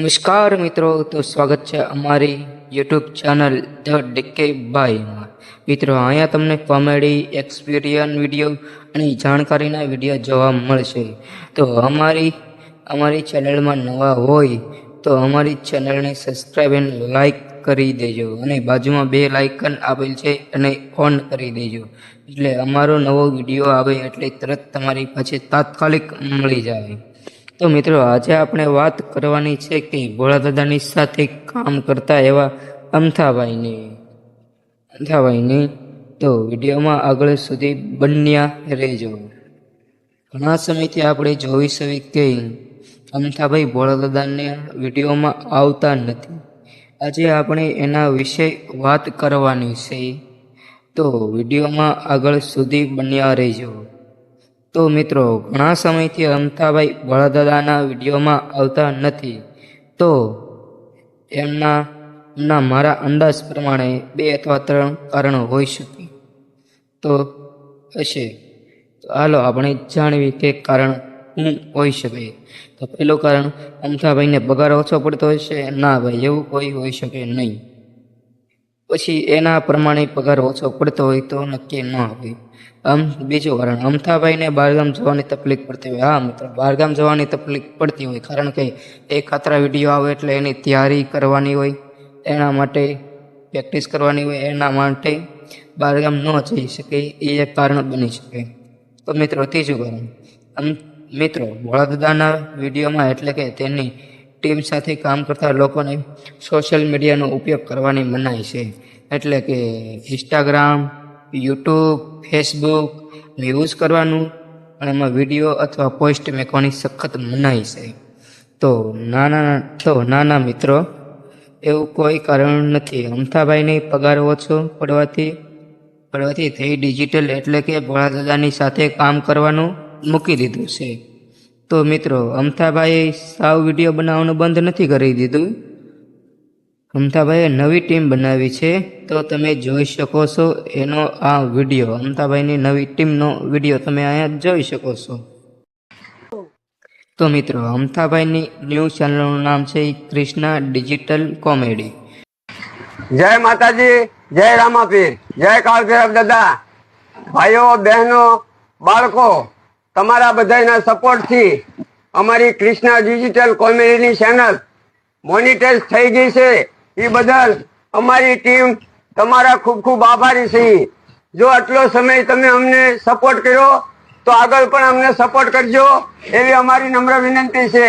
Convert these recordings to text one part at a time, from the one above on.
નમસ્કાર મિત્રો, તો સ્વાગત છે અમારી યુટ્યુબ ચેનલ ધ ડીકે બાયમાં. મિત્રો, અહીંયા તમને કોમેડી, એક્સપિરિયન્સ વિડીયો અને જાણકારીના વિડીયો જોવા મળશે. તો અમારી ચેનલમાં નવા હોય તો અમારી ચેનલને સબસ્ક્રાઈબ અને લાઈક કરી દેજો, અને બાજુમાં બે લાઇકન આપેલ છે અને ઓન કરી દેજો, એટલે અમારો નવો વિડીયો આવે એટલે તરત તમારી પાસે તાત્કાલિક મળી જાય. તો મિત્રો, આજે આપણે વાત કરવાની છે કે ભોળાદાદાની સાથે કામ કરતા એવા અમથાભાઈની તો વિડીયોમાં આગળ સુધી બન્યા રહેજો. ઘણા સમયથી આપણે જોઈ શકીએ કે અમથાભાઈ ભોળાદાદાને વિડીયોમાં આવતા નથી. આજે આપણે એના વિશે વાત કરવાની છે, તો વિડીયોમાં આગળ સુધી બન્યા રહેજો. તો મિત્રો, ઘણા સમયથી અમથાભાઈ ભોળાદાદાના વિડીયોમાં આવતા નથી, તો એમના મારા અંદાજ પ્રમાણે 2 અથવા 3 કારણો હોઈ શકે તો હશે. તો હાલો આપણે જાણવી કે કારણ શું હોઈ શકે. તો પહેલું કારણ, અમથાભાઈને પગાર ઓછો પડતો હશે? ના ભાઈ, એવું કોઈ હોઈ શકે નહીં. પછી એના પ્રમાણે પગાર ઓછો પડતો હોય તો નક્કી ન હોય. બીજું કારણ, અમથાભાઈને બહારગામ જવાની તકલીફ પડતી હોય. હા મિત્રો, બહારગામ જવાની તકલીફ પડતી હોય, કારણ કે એક ખાતરા વિડીયો આવે એટલે એની તૈયારી કરવાની હોય, એના માટે પ્રેક્ટિસ કરવાની હોય, એના માટે બહારગામ ન જઈ શકે, એ એક કારણ બની શકે. તો મિત્રો, ત્રીજું કારણ, મિત્રો ભોળાદાદાના વિડીયોમાં એટલે કે તેની ટીમ સાથે કામ કરતા લોકોને સોશિયલ મીડિયાનો ઉપયોગ કરવાની મનાઈ છે. એટલે કે ઇન્સ્ટાગ્રામ, યુટ્યુબ, ફેસબુક યુઝ કરવાનું, અને એમાં વિડીયો અથવા પોસ્ટ મૂકવાની સખત મનાઈ છે. તો નાના મિત્રો, એવું કોઈ કારણ નથી. અમથાભાઈને પગાર ઓછો પડવાથી થઈ ડિજિટલ એટલે કે ભોળાદાદાની સાથે કામ કરવાનું મૂકી દીધું છે. તો મિત્રો, અમથાભાઈએ સાવ વિડીયો બનાવવાનું બંધ નથી કરી દીધું. અમથાભાઈએ નવી ટીમ બનાવી છે, તો તમે જોઈ શકો છો એનો આ વિડીયો. અમથાભાઈની નવી ટીમનો વિડીયો તમે અહીંયા જોઈ શકો છો. તો મિત્રો, અમથાભાઈની ન્યૂઝ ચેનલનું નામ છે કૃષ્ણા ડિજિટલ કોમેડી. જય માતાજી, જય રામાપીર, જય કાળભૈરવ દાદા. ભાઈઓ, બહેનો, બાળકો, તમારા બધાના સપોર્ટથી અમારી કૃષ્ણા ડિજિટલ કોમેડીની ચેનલ મોનિટાઈઝ થઈ ગઈ છે. એ બદલ અમારી ટીમ તમારા ખૂબ ખૂબ આભારી છે. જો આટલો સમય તમે અમને સપોર્ટ કર્યો તો આગળ પણ અમને સપોર્ટ કરજો, એવી અમારી નમ્ર વિનંતી છે.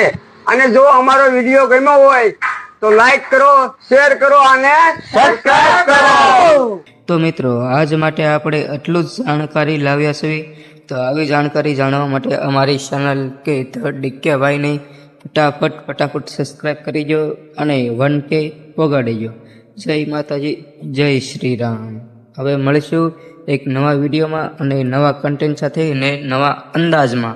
અને જો અમારો વિડીયો ગમ્યો હોય તો લાઈક કરો, શેર કરો અને સબસ્ક્રાઇબ કરો. તો મિત્રો, આજ માટે આપણે એટલું જ જાણકારી લાવ્યા છીએ. તો આવી જાણકારી જાણવા માટે અમારી ચેનલ કે ધ ડીકે ભાઈને ફટાફટ સબસ્ક્રાઈબ કરી દો અને 1K પોગાડી દો. જય માતાજી, જય શ્રી રામ. હવે મળીશું એક નવા વિડીયોમાં અને નવા કન્ટેન્ટ સાથે અને નવા અંદાજમાં.